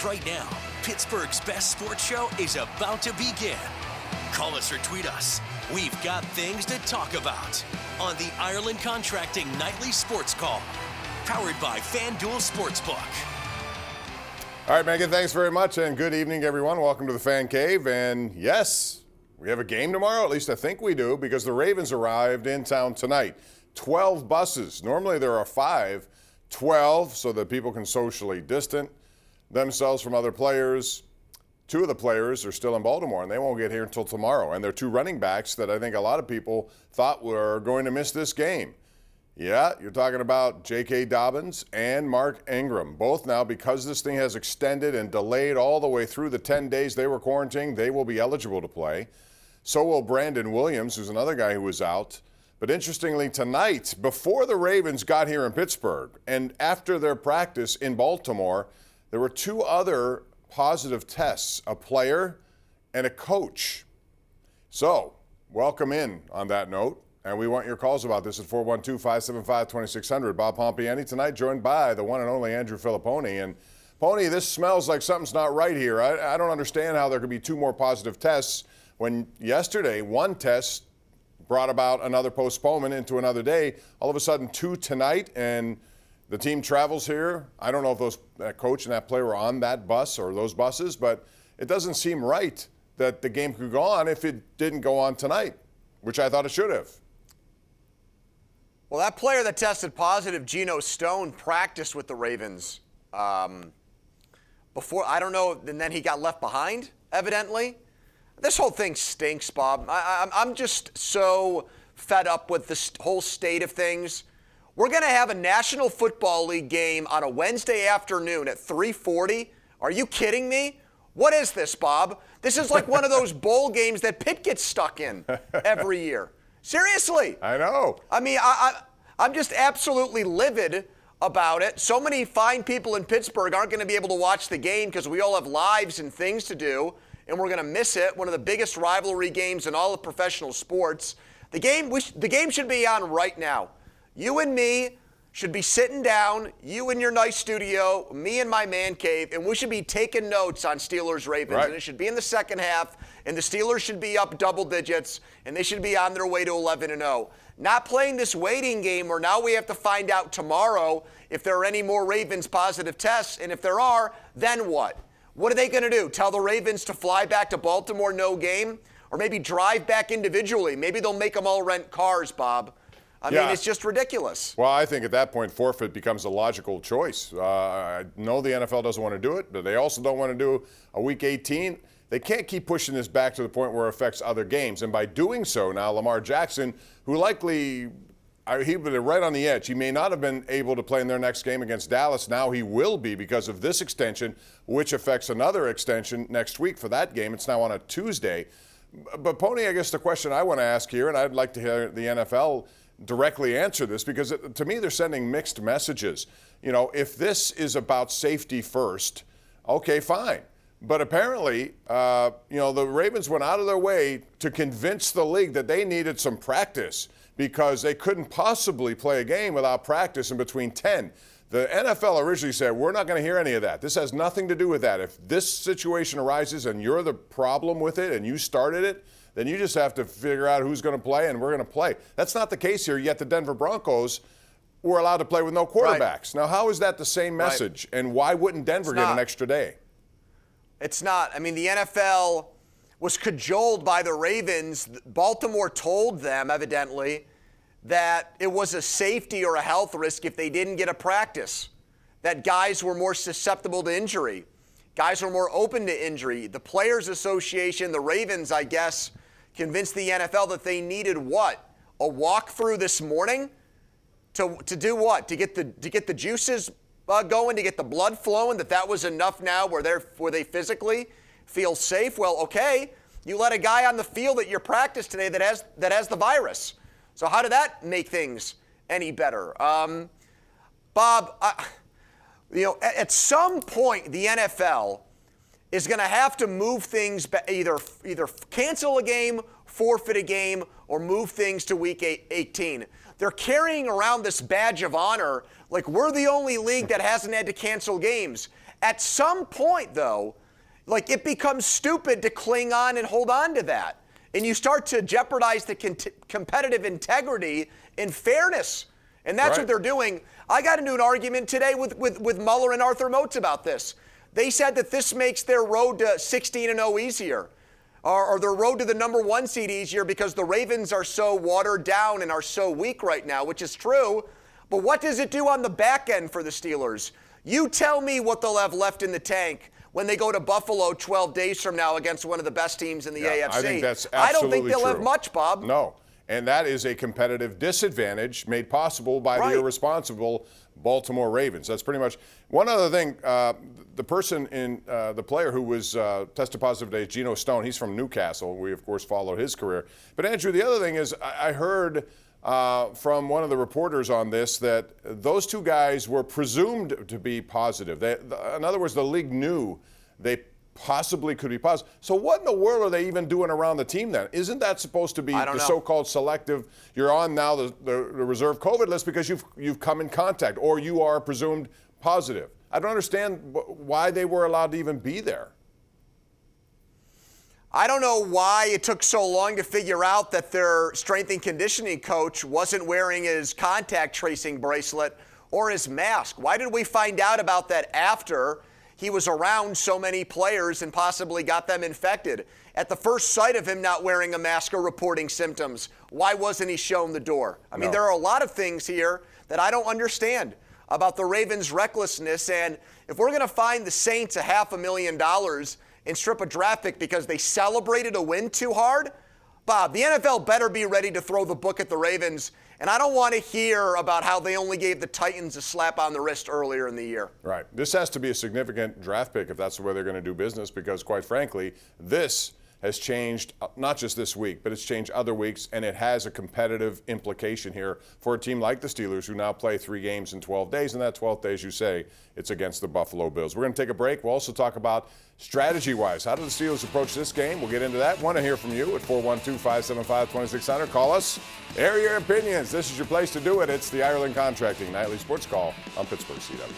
right now, Pittsburgh's best sports show is about to begin. Call us or tweet us. We've got things to talk about on the Ireland Contracting Nightly Sports Call, powered by FanDuel Sportsbook. All right, Megan, thanks very much, and good evening, everyone. Welcome to the Fan Cave. And yes, we have a game tomorrow. At least I think we do, because the Ravens arrived in town tonight. 12 buses. Normally there are 5. 12, so that people can socially distance themselves from other players. 2 of the players are still in Baltimore, and they won't get here until tomorrow. And they're 2 running backs that I think a lot of people thought were going to miss this game. Yeah, you're talking about J.K. Dobbins and Mark Ingram. Both now, because this thing has extended and delayed all the way through the 10 days they were quarantined, they will be eligible to play. So will Brandon Williams, who's another guy who was out. But interestingly, tonight, before the Ravens got here in Pittsburgh and after their practice in Baltimore, there were 2 other positive tests, a player and a coach. So, welcome in on that note. And we want your calls about this at 412-575-2600. Bob Pompeani tonight, joined by the one and only Andrew Fillipponi. And, Pony, this smells like something's not right here. I don't understand how there could be 2 more positive tests when yesterday 1 test brought about another postponement into another day. All of a sudden, 2 tonight, and the team travels here. I don't know if that coach and that player were on that bus or those buses, but it doesn't seem right that the game could go on if it didn't go on tonight, which I thought it should have. Well, that player that tested positive, Geno Stone, practiced with the Ravens before, I don't know, and then he got left behind, evidently. This whole thing stinks, Bob. I'm just so fed up with this whole state of things. We're going to have a National Football League game on a Wednesday afternoon at 3:40. Are you kidding me? What is this, Bob? This is like one of those bowl games that Pitt gets stuck in every year. Seriously. I know. I mean, I'm just absolutely livid about it. So many fine people in Pittsburgh aren't going to be able to watch the game because we all have lives and things to do, and we're going to miss it. One of the biggest rivalry games in all of professional sports. The game should be on right now. You and me should be sitting down, you in your nice studio, me in my man cave, and we should be taking notes on Steelers-Ravens. Right. And it should be in the second half, and the Steelers should be up double digits, and they should be on their way to 11-0. Not playing this waiting game where now we have to find out tomorrow if there are any more Ravens positive tests, and if there are, then what? What are they going to do? Tell the Ravens to fly back to Baltimore, no game? Or maybe drive back individually? Maybe they'll make them all rent cars, Bob. I mean, it's just ridiculous. Well, I think at that point, forfeit becomes a logical choice. I know the NFL doesn't want to do it, but they also don't want to do a Week 18. They can't keep pushing this back to the point where it affects other games. And by doing so now, Lamar Jackson, who likely, he was right on the edge. He may not have been able to play in their next game against Dallas. Now he will be because of this extension, which affects another extension next week for that game. It's now on a Tuesday. But, Pony, I guess the question I want to ask here, and I'd like to hear the NFL directly answer this, because to me they're sending mixed messages. You know, if this is about safety first, okay, fine. But apparently, the Ravens went out of their way to convince the league that they needed some practice because they couldn't possibly play a game without practice in between 10. The NFL originally said, we're not going to hear any of that. This has nothing to do with that. If this situation arises and you're the problem with it and you started it, then you just have to figure out who's going to play, and we're going to play. That's not the case here, yet the Denver Broncos were allowed to play with no quarterbacks. Right. Now, how is that the same message, and why wouldn't Denver get an extra day? It's not. I mean, the NFL was cajoled by the Ravens. Baltimore told them, evidently, that it was a safety or a health risk if they didn't get a practice, that guys were more susceptible to injury. Guys were more open to injury. The Players Association, the Ravens, I guess, convinced the NFL that they needed what? A walkthrough this morning to do what? To get the juices going, to get the blood flowing, that was enough now where they physically feel safe? Well, okay, you let a guy on the field at your practice today that has the virus. So how did that make things any better? Bob, at some point the NFL is going to have to move things, either cancel a game, forfeit a game, or move things to Week 18. They're carrying around this badge of honor like we're the only league that hasn't had to cancel games. At some point, though, like, it becomes stupid to cling on and hold on to that. And you start to jeopardize the competitive integrity and fairness. And that's what they're doing. I got into an argument today with Mueller and Arthur Moats about this. They said that this makes their road to 16-0 easier, or their road to the number 1 seed easier, because the Ravens are so watered down and are so weak right now, which is true. But what does it do on the back end for the Steelers? You tell me what they'll have left in the tank when they go to Buffalo 12 days from now against one of the best teams in the AFC. I think that's absolutely I don't think they'll true. have much, Bob. No. And that is a competitive disadvantage made possible by the irresponsible Baltimore Ravens. That's pretty much. One other thing, the person in the player who was tested positive today, Geno Stone, he's from Newcastle. We, of course, followed his career. But, Andrew, the other thing is I heard from one of the reporters on this that those two guys were presumed to be positive. In other words, the league knew they possibly could be positive. So what in the world are they even doing around the team then? Isn't that supposed to be the so-called selective? You're on now the reserve COVID list because you've come in contact or you are presumed positive. I don't understand why they were allowed to even be there. I don't know why it took so long to figure out that their strength and conditioning coach wasn't wearing his contact tracing bracelet or his mask. Why did we find out about that after he was around so many players and possibly got them infected? At the first sight of him not wearing a mask or reporting symptoms, why wasn't he shown the door? I mean, there are a lot of things here that I don't understand about the Ravens' recklessness. And if we're going to find the Saints $500,000 and strip a draft pick because they celebrated a win too hard, Bob, the NFL better be ready to throw the book at the Ravens. And I don't want to hear about how they only gave the Titans a slap on the wrist earlier in the year. Right. This has to be a significant draft pick if that's the way they're going to do business, because, quite frankly, this has changed not just this week, but it's changed other weeks, and it has a competitive implication here for a team like the Steelers, who now play 3 games in 12 days, and that 12th day, as you say, it's against the Buffalo Bills. We're going to take a break. We'll also talk about strategy-wise. How do the Steelers approach this game? We'll get into that. Want to hear from you at 412-575-2600. Call us. Air your opinions. This is your place to do it. It's the Ireland Contracting Nightly Sports Call on Pittsburgh CW.